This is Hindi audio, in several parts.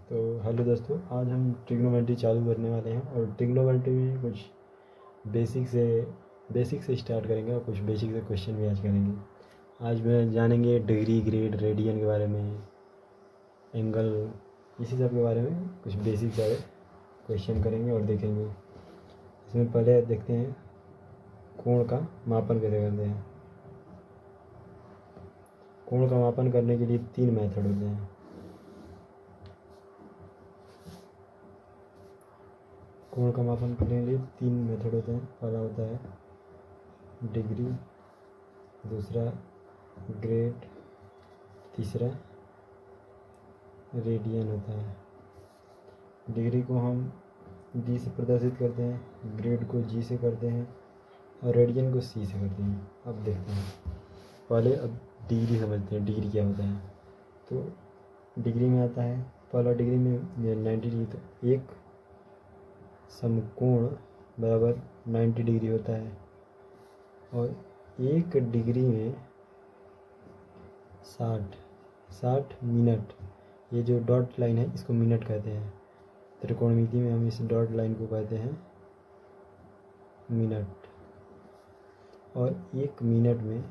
तो हेलो दोस्तों, आज हम ट्रिग्नोमेट्री चालू करने वाले हैं और ट्रिग्नोमेट्री में कुछ बेसिक से स्टार्ट करेंगे और कुछ बेसिक से क्वेश्चन भी आज करेंगे। आज मैं जानेंगे डिग्री, ग्रेड, रेडियन के बारे में, एंगल, इसी सब के बारे में कुछ बेसिक सारे क्वेश्चन करेंगे और देखेंगे। इसमें पहले देखते हैं कोण का मापन कैसे करते हैं। कोण का मापन करने के लिए 3 मेथड होते हैं। कोण का मापन करने के लिए 3 मेथड होते हैं। पहला होता है डिग्री, दूसरा ग्रेड, तीसरा रेडियन होता है। डिग्री को हम डी से प्रदर्शित करते हैं, ग्रेड को जी से करते हैं और रेडियन को सी से करते हैं। अब देखते हैं, पहले अब डिग्री समझते हैं, डिग्री क्या होता है। तो डिग्री में आता है, पहला डिग्री में 90 डिग्री, तो एक समकोण बराबर 90 डिग्री होता है और एक डिग्री में 60 मिनट, ये जो डॉट लाइन है इसको मिनट कहते हैं। त्रिकोणमिति में हम इस डॉट लाइन को कहते हैं मिनट। और एक मिनट में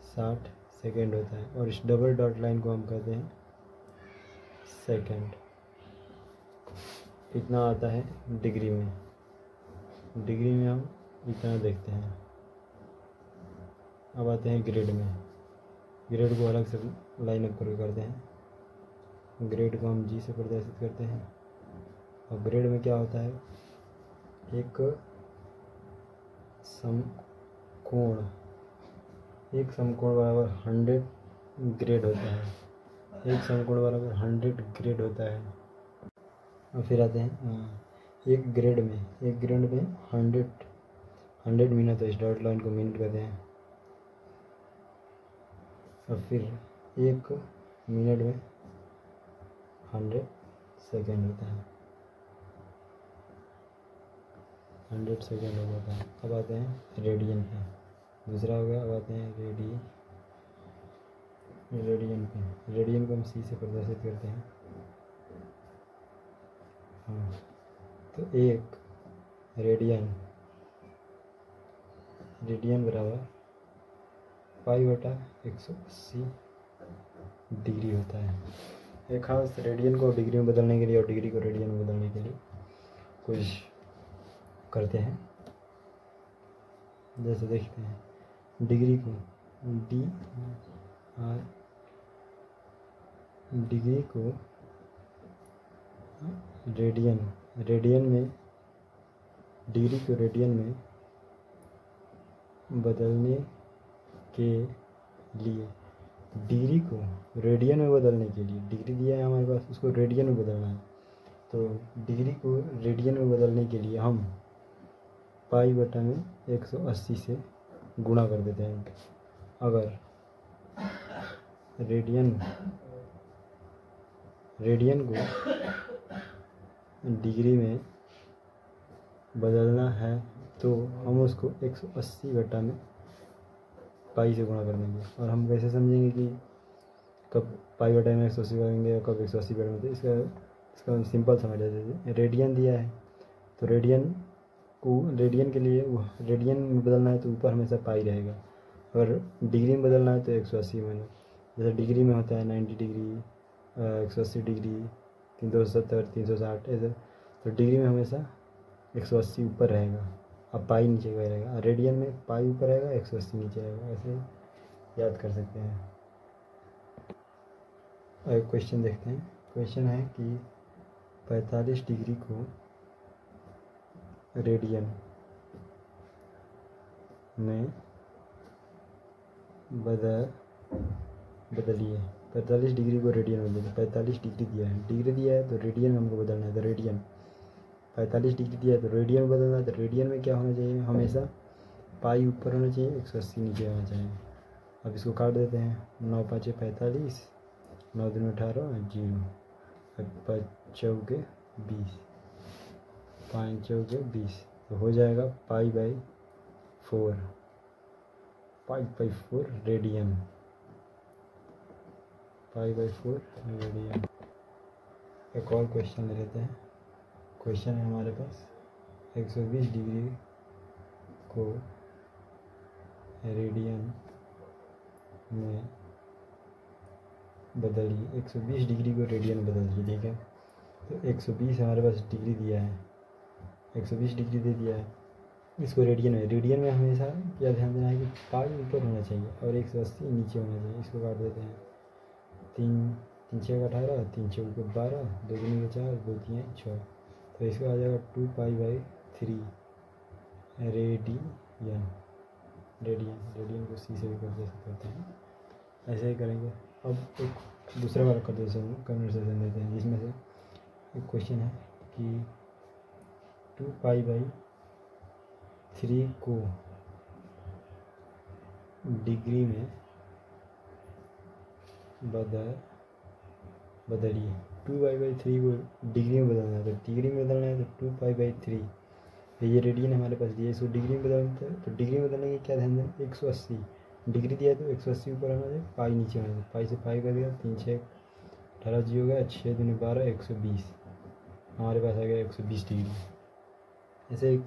60 सेकेंड होता है और इस डबल डॉट लाइन को हम कहते हैं सेकेंड। इतना आता है डिग्री में। डिग्री में हम इतना देखते हैं। अब आते हैं ग्रेड में। ग्रेड को अलग से लाइन अप करके करते हैं। ग्रेड को हम जी से प्रदर्शित करते हैं और ग्रेड में क्या होता है, एक समकोण बराबर 100 ग्रेड होता है। एक समकोण बराबर 100 ग्रेड होता है। और फिर आते हैं एक ग्रेड में 100 मिनट, तो इस डॉट लाइन को मिनट कहते हैं। और फिर एक मिनट में 100 सेकेंड होता है, 100 सेकेंड हो जाता है। अब आते हैं रेडियन पे, दूसरा हो गया। अब आते हैं रेडियन पे। रेडियन को हम सी से प्रदर्शित करते हैं। हाँ, तो एक रेडियन बराबर π/180 डिग्री होता है। एक खास रेडियन को डिग्री में बदलने के लिए और डिग्री को रेडियन में बदलने के लिए कुछ करते हैं। जैसे देखते हैं, डिग्री को डिग्री को रेडियन में, डिग्री को रेडियन में बदलने के लिए, डिग्री को रेडियन में बदलने के लिए, डिग्री दिया है हमारे पास, उसको रेडियन में बदलना है। तो डिग्री को रेडियन में बदलने के लिए हम π/180 से गुणा कर देते हैं। अगर रेडियन को डिग्री में बदलना है तो हम उसको 180 घटा में पाई से गुणा कर देंगे। और हम कैसे समझेंगे कि कब π/में 180 करेंगे और कब 180 बटा में। तो इसका हम सिंपल समझ जाते हैं। रेडियन दिया है तो रेडियन के लिए रेडियन में बदलना है तो ऊपर हमेशा पाई रहेगा। अगर डिग्री में बदलना है तो 180 में, जैसे डिग्री में होता है 90 डिग्री, 180 डिग्री, 270, 360 ऐसे। तो डिग्री में हमेशा 180 ऊपर रहेगा और पाई नीचे का रहेगा। रेडियन में पाई ऊपर रहेगा, 180 नीचे रहेगा। ऐसे याद कर सकते हैं। और एक क्वेश्चन देखते हैं। क्वेश्चन है कि 45 डिग्री को रेडियन में बदलिए। 45 डिग्री को रेडियन में बदलिए। 45 डिग्री दिया है तो रेडियन में हमको बदलना है। तो रेडियन 45 डिग्री दिया है तो रेडियन में बदलना है। तो रेडियन में क्या होना चाहिए, हमेशा पाई ऊपर होना चाहिए, 180 नीचे होना चाहिए। अब इसको काट देते हैं। 9 × 5 = 45, 9 × 2 = 18, 0, 5 × 4 = 20, 5 × 4 = 20। तो हो जाएगा π/4 रेडियन। एक और क्वेश्चन ले लेते हैं। क्वेश्चन है हमारे पास 120 डिग्री को रेडियन में बदलिए। 120 डिग्री को रेडियन में बदलिए, ठीक है। तो 120 हमारे पास डिग्री दिया है, 120 डिग्री दे दिया है। इसको रेडियन में हमेशा क्या ध्यान देना है कि पाई ऊपर होना चाहिए और 180 नीचे होना चाहिए। इसको काट देते हैं। 3 6 18, 3 चौक 12, 2 दूनी 4, 2 3 6। तो इसका आ जाएगा 2π/3 रेडियन को सी से भी कर सकते हैं। ऐसे ही करेंगे। अब एक दूसरा वाला कन्वर्सेशन देते हैं, जिसमें से एक क्वेश्चन है कि 2π/3 को डिग्री में बदलिए। 2π/3 को डिग्री में बदलना है, तो डिग्री में बदलना है तो 2π/3। ये रेडियन हमारे पास दिया है, इसको डिग्री में बदलना है। तो डिग्री में बदलने के क्या ध्यान दें, 180 डिग्री दिया है तो 180 ऊपर आना चाहिए, पाई नीचे आना चाहिए। पाई से पाई कर दिया, 3 6 18 जी हो गया, 6 दूनी 12, 120। हमारे पास आ गया 120 डिग्री। ऐसे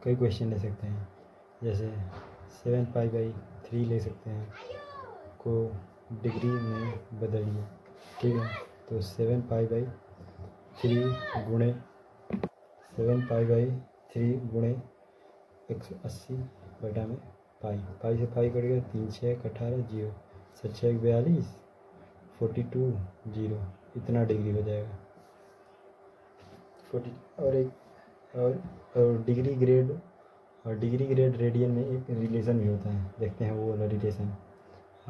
कई क्वेश्चन ले सकते हैं, जैसे 7π/3 ले सकते हैं को डिग्री में बदलिए, ठीक है। तो 7π/3 गुणे 180/में पाई से पाई कट गया, 3 6 18 0, 7 6 42, 42 0, इतना डिग्री हो जाएगा 40। और डिग्री ग्रेड रेडियन में एक रिलेशन भी होता है, देखते हैं वो वाला relation.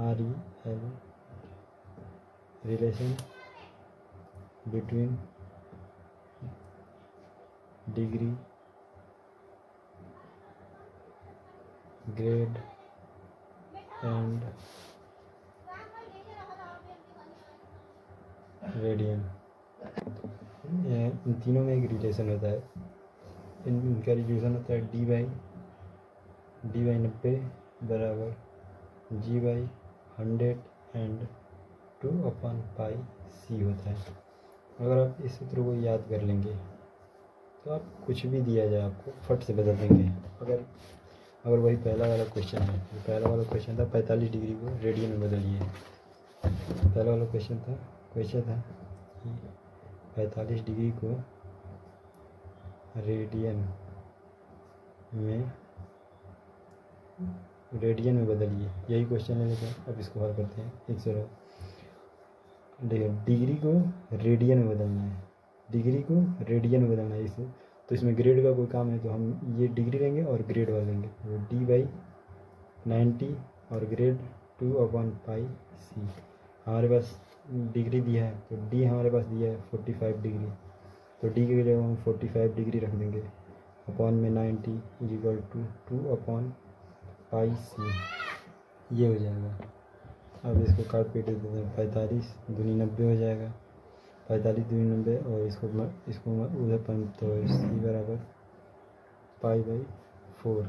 REL relation between degree grade and radian. इन तीनों में एक रिलेशन होता है। इनका रिलेशन होता है D/90 बराबर G/100 एंड 2/πc होता है। अगर आप इस सूत्र को याद कर लेंगे तो आप कुछ भी दिया जाए आपको फट से बदल देंगे। अगर वही पहला वाला क्वेश्चन है, जो पहला वाला क्वेश्चन था 45 डिग्री को रेडियन में बदलिए। पहला वाला क्वेश्चन था कि 45 डिग्री को रेडियन में बदलिए, यही क्वेश्चन है। लेकिन अब इसको हल करते हैं। एक सौ देखिए, डिग्री को रेडियन में बदलना है, इसे तो इसमें ग्रेड का कोई काम है तो हम ये डिग्री लेंगे और ग्रेड वाला लेंगे, तो D/90 और ग्रेड 2/πc। हमारे पास डिग्री दिया है तो D हमारे पास दिया है 45 डिग्री, तो D के जगह हम 45 डिग्री रख देंगे। अपॉन में 90 = 2/πc, ये हो जाएगा। अब इसको काट पीट देते हैं। 45 दूनी 90 हो जाएगा, 45 दूनी 90, और इसको उधर पर तो C बराबर π/4।